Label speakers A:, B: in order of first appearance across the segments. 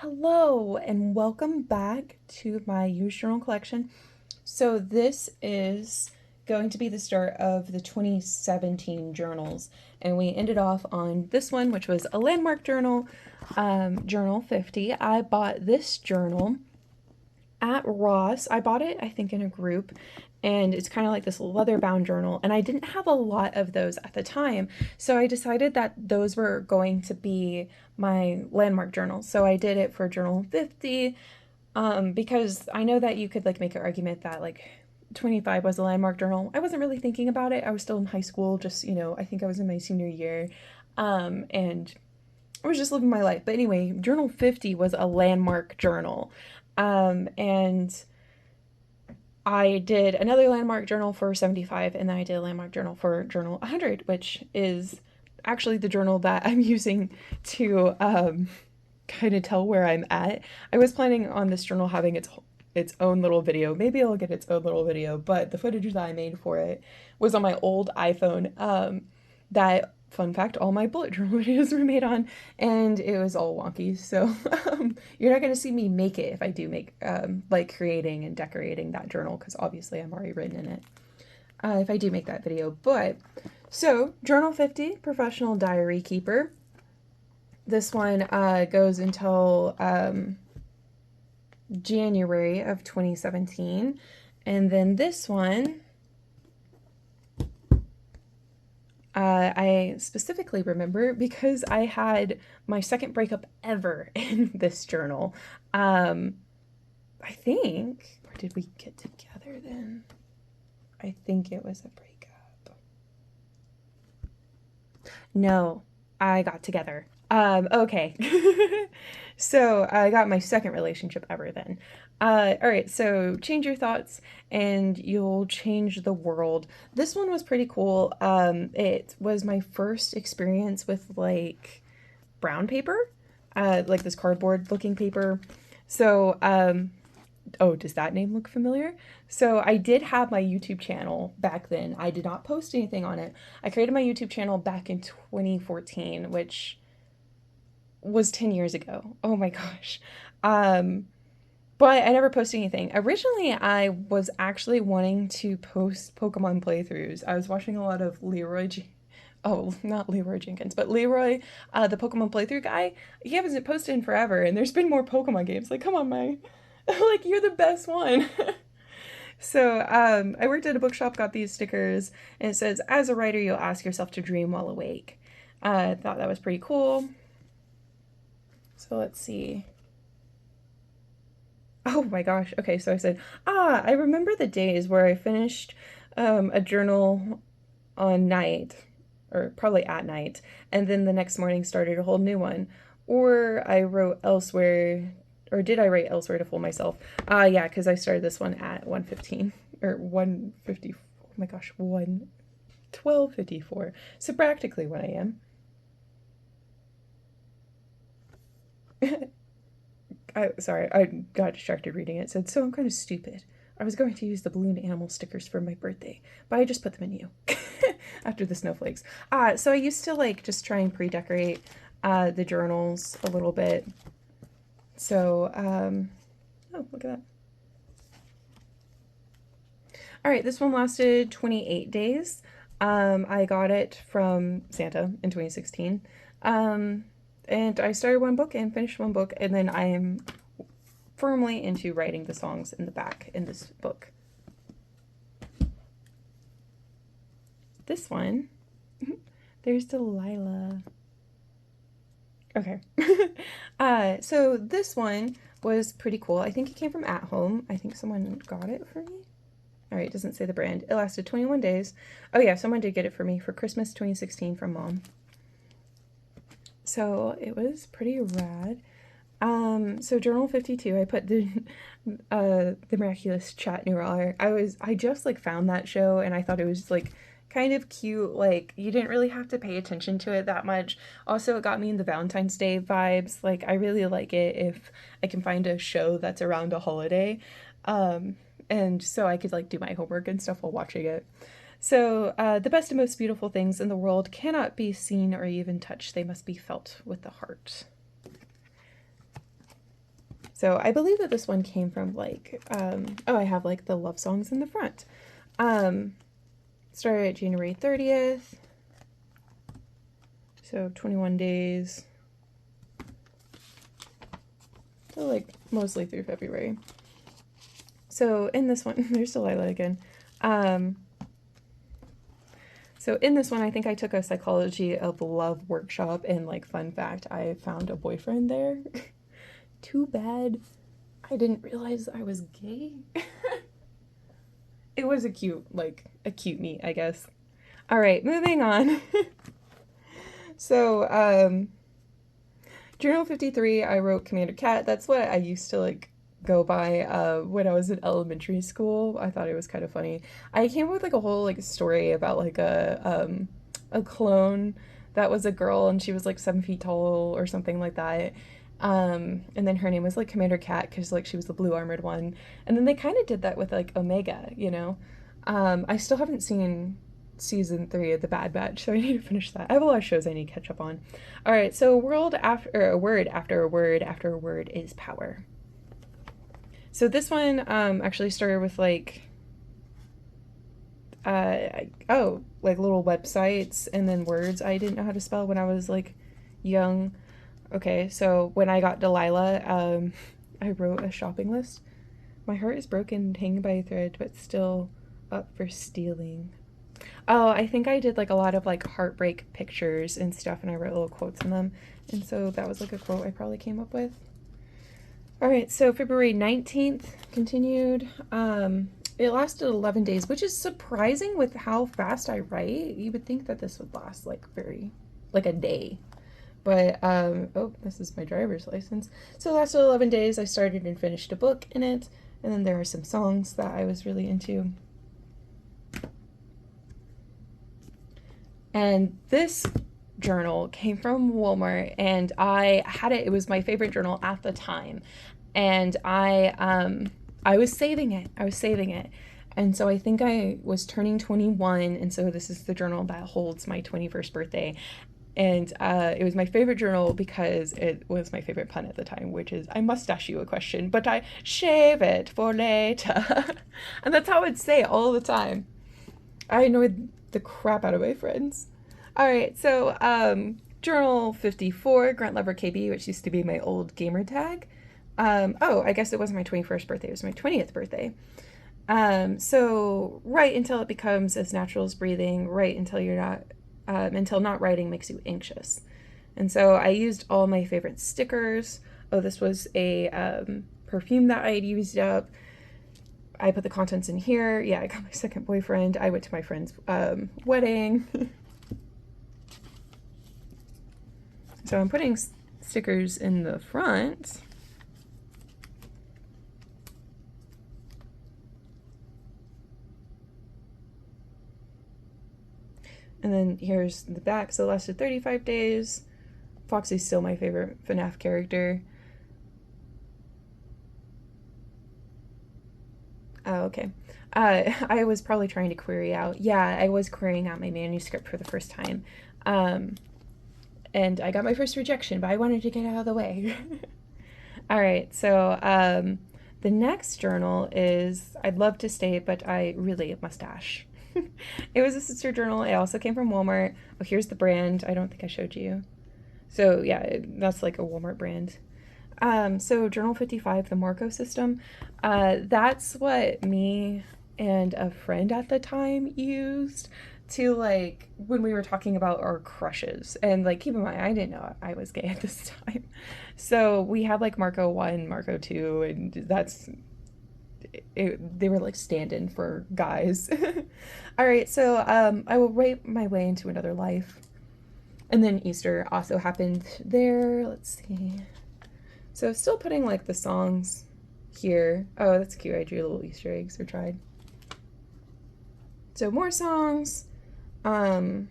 A: Hello and welcome back to my used journal collection. So this is going to be the start of the 2017 journals, and we ended off on this one, which was a landmark journal, Journal 50. I bought this journal at Ross. I bought it, I think, in a group, and it's kind of like this leather bound journal, and I didn't have a lot of those at the time, so I decided that those were going to be my landmark journals. So I did it for Journal 50, because I know that you could like make an argument that like 25 was a landmark journal. I wasn't really thinking about it. I was still in high school, just, I think I was in my senior year, and I was just living my life. But anyway, Journal 50 was a landmark journal. And I did another landmark journal for 75, and then I did a landmark journal for Journal 100, which is actually the journal that I'm using to kind of tell where I'm at. I was planning on this journal having its own little video. Maybe it'll get its own little video, but the footage that I made for it was on my old iPhone. That, fun fact, all my bullet journal videos were made on, and it was all wonky. So you're not going to see me make it if I do make like creating and decorating that journal, because obviously I'm already written in it. If I do make that video, but so Journal 50, Professional Diary Keeper. This one goes until January of 2017. And then this one, I specifically remember because I had my second breakup ever in this journal. I think, or did we get together then? I think it was a breakup. No, I got together. Okay. So I got my second relationship ever then. All right, so change your thoughts and you'll change the world. This one was pretty cool. It was my first experience with like brown paper, like this cardboard looking paper. So, oh, does that name look familiar? So I did have my YouTube channel back then. I did not post anything on it. I created my YouTube channel back in 2014, which was 10 years ago. Oh my gosh. But I never posted anything. Originally, I was actually wanting to post Pokemon playthroughs. I was watching a lot of Oh, not Leroy Jenkins, but Leroy, the Pokemon playthrough guy. He hasn't posted in forever, and there's been more Pokemon games. Like, come on, Mai. Like, you're the best one. So, I worked at a bookshop, got these stickers, and it says, "As a writer, you'll ask yourself to dream while awake." I thought that was pretty cool. So let's see. Oh my gosh. Okay, so I said, I remember the days where I finished a journal on night, or probably at night, and then the next morning started a whole new one. Or I wrote elsewhere, or did I write elsewhere to fool myself? Yeah, because I started this one at 1:15, or 1:50, oh my gosh, 12:54. So practically 1 a.m. Sorry, I got distracted reading it. It said, "So I'm kind of stupid. I was going to use the balloon animal stickers for my birthday, but I just put them in you." After the snowflakes. So I used to like just try and pre-decorate the journals a little bit. So, oh, look at that. All right, this one lasted 28 days. I got it from Santa in 2016. And I started one book and finished one book, and then I am firmly into writing the songs in the back in this book. This one, there's Delilah. Okay. So this one was pretty cool. I think it came from At Home. I think someone got it for me. All right, it doesn't say the brand. It lasted 21 days. Oh yeah, someone did get it for me for Christmas 2016 from Mom. So it was pretty rad. So Journal 52, I put the Miraculous Chat Noir. I just like found that show and I thought it was like kind of cute. Like you didn't really have to pay attention to it that much. Also, it got me in the Valentine's Day vibes. Like I really like it if I can find a show that's around a holiday. And so I could like do my homework and stuff while watching it. So, the best and most beautiful things in the world cannot be seen or even touched. They must be felt with the heart. So I believe that this one came from like, oh, I have like the love songs in the front. Started January 30th. So 21 days. So like mostly through February. So in this one, there's Delilah again. So in this one, I think I took a psychology of love workshop, and like fun fact, I found a boyfriend there. Too bad I didn't realize I was gay. It was a cute meet, I guess. All right, moving on. So, Journal 53, I wrote Commander Cat. That's what I used to like go by when I was in elementary school. I thought it was kind of funny. I came up with like a whole like story about like a clone that was a girl, and she was like 7 feet tall or something like that. And then her name was like Commander Cat because like she was the blue armored one. And then they kind of did that with like Omega, you know. I still haven't seen season 3 of The Bad Batch, so I need to finish that. I have a lot of shows I need to catch up on. All right, so word after a word after a word after a word is power. So this one actually started with like like little websites and then words I didn't know how to spell when I was like young. Okay, so when I got Delilah, I wrote a shopping list. My heart is broken, hanging by a thread, but still up for stealing. Oh, I think I did like a lot of like heartbreak pictures and stuff, and I wrote little quotes in them. And so that was like a quote I probably came up with. All right, so February 19th continued. It lasted 11 days, which is surprising with how fast I write. You would think that this would last like like a day. But, oh, this is my driver's license. So it lasted 11 days. I started and finished a book in it. And then there are some songs that I was really into. And this journal came from Walmart, and I had it. It was my favorite journal at the time. And I was saving it. And so I think I was turning 21. And so this is the journal that holds my 21st birthday. And it was my favorite journal because it was my favorite pun at the time, which is, I must ask you a question, but I shave it for later. And that's how I'd say it all the time. I annoyed the crap out of my friends. All right, so Journal 54, Grunt Lover KB, which used to be my old gamer tag. Oh, I guess it wasn't my 21st birthday, it was my 20th birthday. So write until it becomes as natural as breathing, write until you're not until not writing makes you anxious. And so I used all my favorite stickers. Oh, this was a perfume that I had used up. I put the contents in here. Yeah, I got my second boyfriend. I went to my friend's wedding. So I'm putting stickers in the front. And then here's the back. So it lasted 35 days. Foxy's still my favorite FNAF character. Oh, okay. I was probably trying to query out. Yeah, I was querying out my manuscript for the first time. And I got my first rejection, but I wanted to get out of the way. All right, so the next journal is I'd love to stay, but I really must dash. It was a sister journal. It also came from Walmart. Oh, here's the brand. I don't think I showed you. So yeah, that's like a Walmart brand. So Journal 55, the Marco system, that's what me and a friend at the time used to like when we were talking about our crushes. And like keep in mind, I didn't know I was gay at this time. So we had like Marco 1, Marco 2, and they were like stand-in for guys. All right, so I will write my way into another life. And then Easter also happened there. Let's see. So still putting like the songs here. Oh, that's cute. I drew little Easter eggs or tried. So more songs. Oh,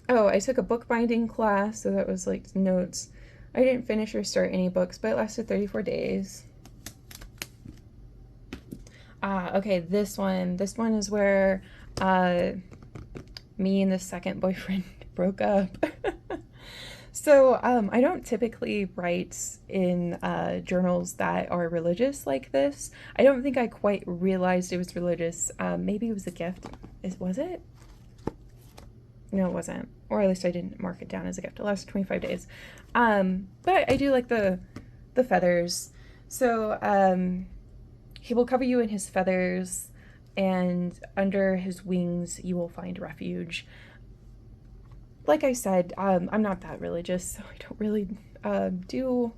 A: I took a bookbinding class, so that was like notes. I didn't finish or start any books, but it lasted 34 days. Okay, this one is where me and the second boyfriend broke up. So I don't typically write in journals that are religious like this. I don't think I quite realized it was religious. Maybe it was a gift. Was it? No, it wasn't. Or at least I didn't mark it down as a gift. It lasted 25 days. But I do like the feathers. So he will cover you in his feathers, and under his wings you will find refuge. Like I said, I'm not that religious, so I don't really do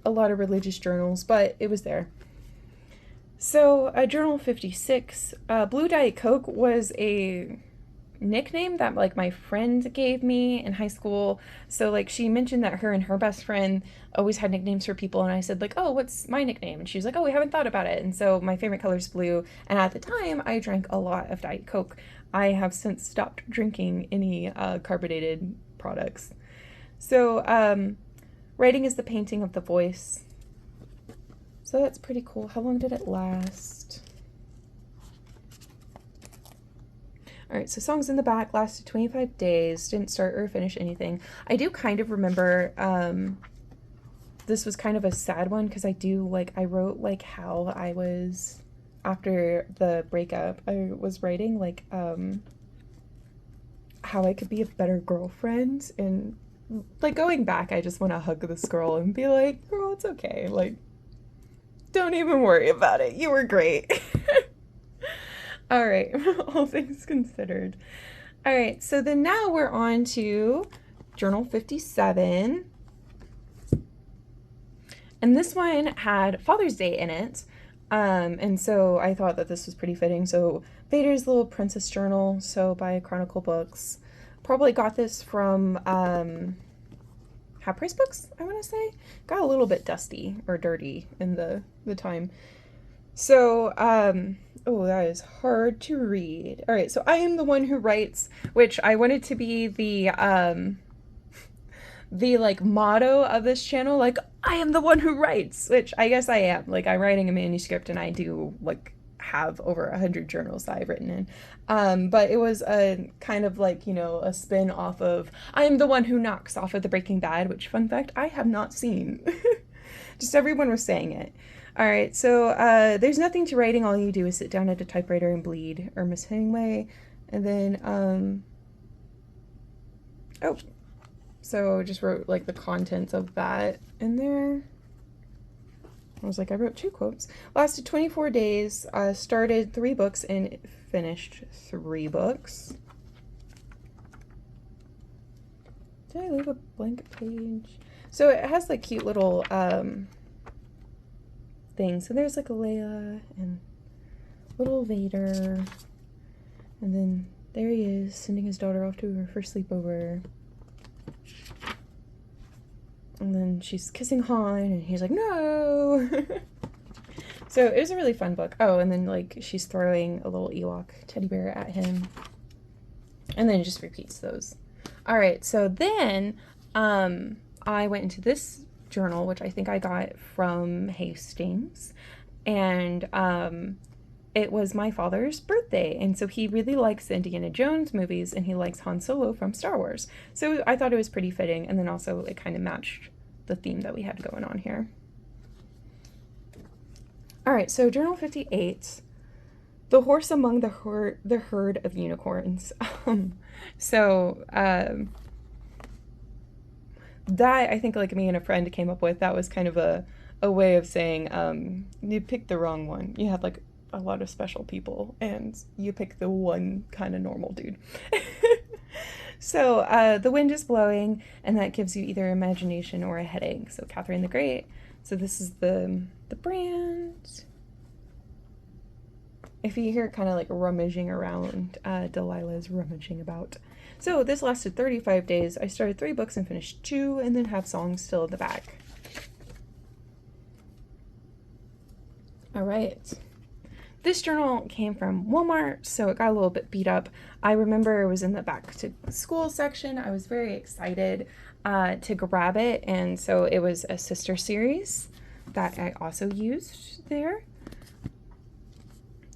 A: a lot of religious journals, but it was there. So, Journal 56, Blue Diet Coke was a nickname that like my friend gave me in high school. So like she mentioned that her and her best friend always had nicknames for people, and I said like, oh, what's my nickname? And she was like, oh, we haven't thought about it. And so my favorite color is blue, and at the time I drank a lot of Diet Coke. I have since stopped drinking any carbonated products. So writing is the painting of the voice. So that's pretty cool. How long did it last? All right, so songs in the back lasted 25 days, didn't start or finish anything. I do kind of remember this was kind of a sad one because I wrote like how I was after the breakup. I was writing like how I could be a better girlfriend, and like going back, I just want to hug this girl and be like, girl, it's okay. Like, don't even worry about it. You were great. All right, all things considered. All right, so then now we're on to Journal 57. And this one had Father's Day in it. And so I thought that this was pretty fitting. So Vader's Little Princess Journal, so by Chronicle Books. Probably got this from Half Price Books, I want to say. Got a little bit dusty or dirty in the time. So, oh, that is hard to read. All right, so I am the one who writes, which I wanted to be the like motto of this channel, like, I am the one who writes, which I guess I am. Like, I'm writing a manuscript, and I do like have over 100 journals that I've written in. But it was a kind of like, you know, a spin off of I am the one who knocks off of the Breaking Bad, which, fun fact, I have not seen. Just everyone was saying it. All right, so there's nothing to writing. All you do is sit down at a typewriter and bleed, or Miss Hemingway. And then, oh, so just wrote like the contents of that in there. I was like, I wrote 2 quotes. Lasted 24 days, started 3 books and finished 3 books. Did I leave a blank page? So it has like cute little things. So there's like a Leia and little Vader. And then there he is, sending his daughter off to her first sleepover. And then she's kissing Han, and he's like, no! So it was a really fun book. Oh, and then like she's throwing a little Ewok teddy bear at him. And then it just repeats those. All right, so then I went into this journal, which I think I got from Hastings. And it was my father's birthday, and so he really likes Indiana Jones movies, and he likes Han Solo from Star Wars. So I thought it was pretty fitting, and then also it kind of matched the theme that we had going on here. All right, so Journal 58, The Horse Among the Herd of Unicorns. That I think like me and a friend came up with. That was kind of a way of saying you picked the wrong one. You had like a lot of special people, and you pick the one kind of normal dude. So the wind is blowing, and that gives you either imagination or a headache. So Catherine the Great. So this is the brand. If you hear kind of like rummaging around, Delilah is rummaging about. So this lasted 35 days. I started 3 books and finished 2, and then have songs still in the back. All right. This journal came from Walmart, so it got a little bit beat up. I remember it was in the back to school section. I was very excited to grab it, and so it was a sister series that I also used there.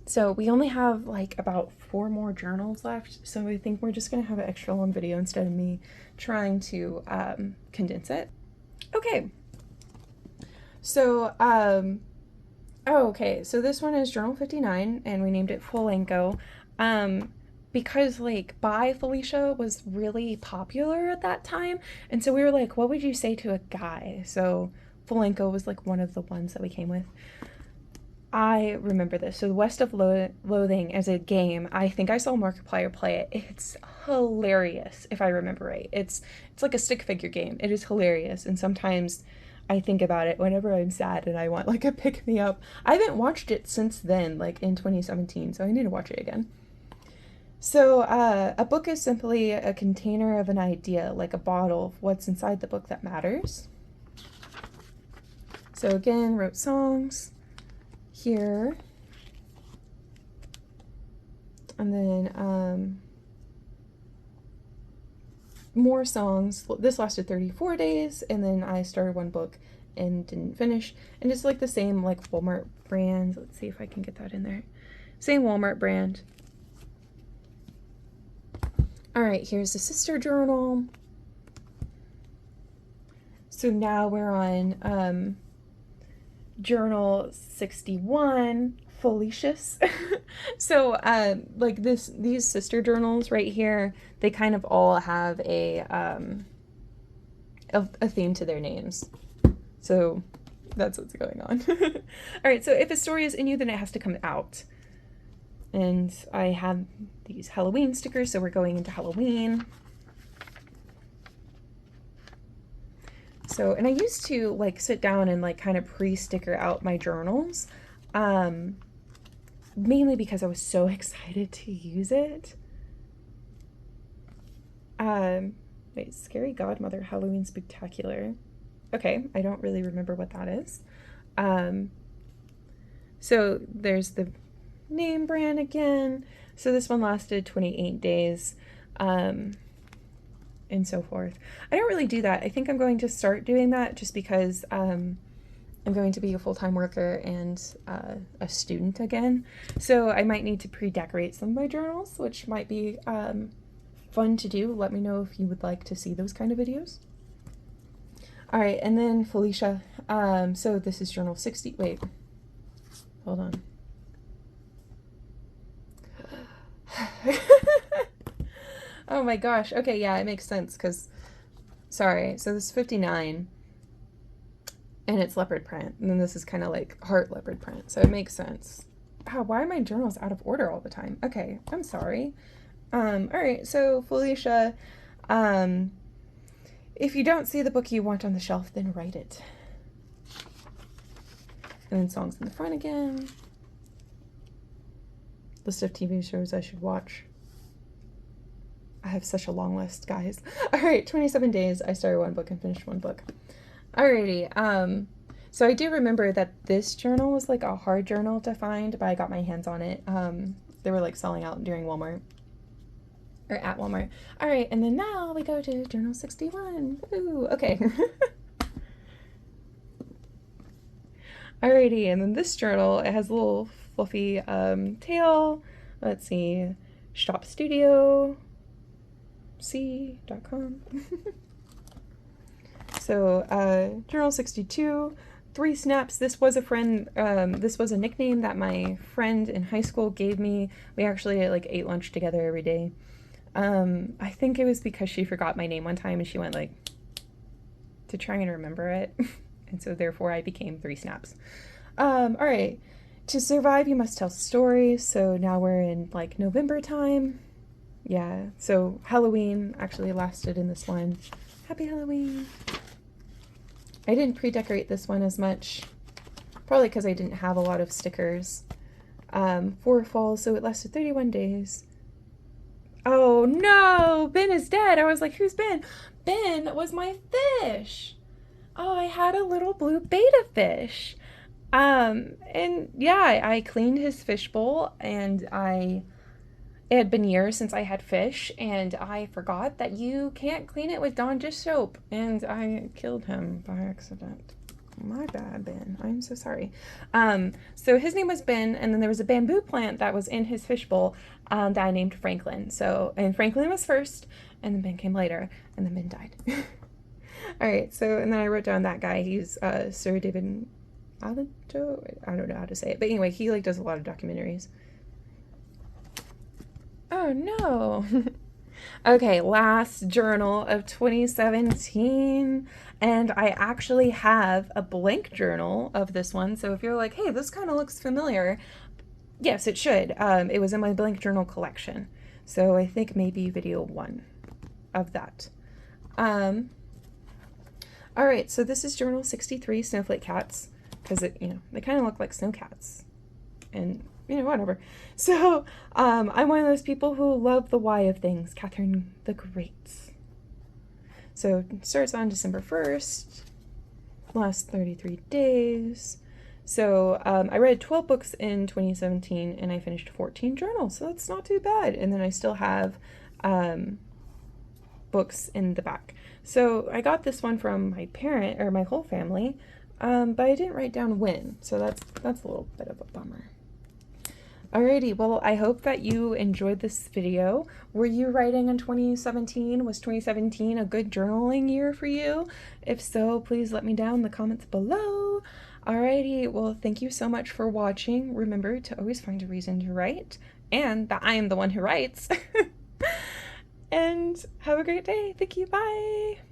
A: So we only have like about 4 more journals left, so I think we're just gonna have an extra long video instead of me trying to condense it. Okay, so oh, okay, so this one is journal 59 and we named it Flamenco because like Bye Felicia was really popular at that time, and so we were like, what would you say to a guy? So Flamenco was like one of the ones that we came with. I remember this. So West of Loathing as a game, I think I saw Markiplier play it. It's hilarious, if I remember right. It's like a stick figure game. It is hilarious, and sometimes I think about it whenever I'm sad and I want like a pick me up. I haven't watched it since then, like in 2017, so I need to watch it again. So a book is simply a container of an idea, like a bottle of what's inside the book that matters. So again, wrote songs here, and then more songs. This lasted 34 days, and then I started one book and didn't finish, and it's like the same like Walmart brand. Let's see if I can get that in there. Same Walmart brand. All right, here's the sister journal. So now we're on journal 61, Felicious. So like these sister journals right here, they kind of all have a theme to their names. So that's what's going on. All right, so if a story is in you, then it has to come out. And I have these Halloween stickers, so we're going into Halloween. So, and I used to like sit down and like kind of pre-sticker out my journals, mainly because I was so excited to use it. Wait, Scary Godmother Halloween Spectacular. Okay, I don't really remember what that is. So there's the name brand again. So this one lasted 28 days. And so forth. I don't really do that. I think I'm going to start doing that just because I'm going to be a full-time worker and a student again. So I might need to pre-decorate some of my journals, which might be fun to do. Let me know if you would like to see those kind of videos. All right, and then Felicia. So this is journal 60. Wait, hold on. Oh my gosh. Okay, yeah, it makes sense because, sorry, so this is 59 and it's leopard print, and then this is kind of like heart leopard print, so it makes sense. Wow, why are my journals out of order all the time? Okay, I'm sorry. All right, so Felicia, if you don't see the book you want on the shelf, then write it. And then songs in the front again. List of TV shows I should watch. I have such a long list, guys. All right, 27 days. I started one book and finished one book. Alrighty. So I do remember that this journal was like a hard journal to find, but I got my hands on it. They were like selling out during Walmart. Or at Walmart. All right, and then now we go to journal 61. Ooh, okay. Alrighty, and then this journal, it has a little fluffy tail. Let's see. Shop Studio. C.com. So journal 62, 3 snaps. This was a friend, this was a nickname that my friend in high school gave me. We actually like ate lunch together every day. I think it was because she forgot my name one time and she went like to try and remember it. And so therefore I became 3 snaps. All right, to survive you must tell stories. So now we're in like November time. Yeah, so Halloween actually lasted in this one. Happy Halloween. I didn't pre-decorate this one as much, probably because I didn't have a lot of stickers. For fall, so it lasted 31 days. Oh no, Ben is dead. I was like, who's Ben? Ben was my fish. Oh, I had a little blue betta fish. And yeah, I cleaned his fishbowl, and it had been years since I had fish, and I forgot that you can't clean it with Dawn dish soap, and I killed him by accident. My bad, Ben. I'm so sorry. So his name was Ben, and then there was a bamboo plant that was in his fishbowl that I named Franklin. So, and Franklin was first, and then Ben came later, and then Ben died. All right, so, and then I wrote down that guy. He's Sir David Alito. I don't know how to say it, but anyway, he like does a lot of documentaries. Oh no. Okay, last journal of 2017. And I actually have a blank journal of this one. So if you're like, hey, this kind of looks familiar, yes, it should. It was in my blank journal collection. So I think maybe video 1 of that. All right, so this is journal 63, Snowflake Cats, because they kind of look like snow cats. And whatever. So, I'm one of those people who love the why of things, Catherine the Great. So, it starts on December 1st, lasts 33 days. So, I read 12 books in 2017, and I finished 14 journals, so that's not too bad. And then I still have books in the back. So, I got this one from my whole family, but I didn't write down when, so that's a little bit of a bummer. Alrighty, well, I hope that you enjoyed this video. Were you writing in 2017? Was 2017 a good journaling year for you? If so, please let me down in the comments below. Alrighty, well, thank you so much for watching. Remember to always find a reason to write, and that I am the one who writes. And have a great day. Thank you. Bye.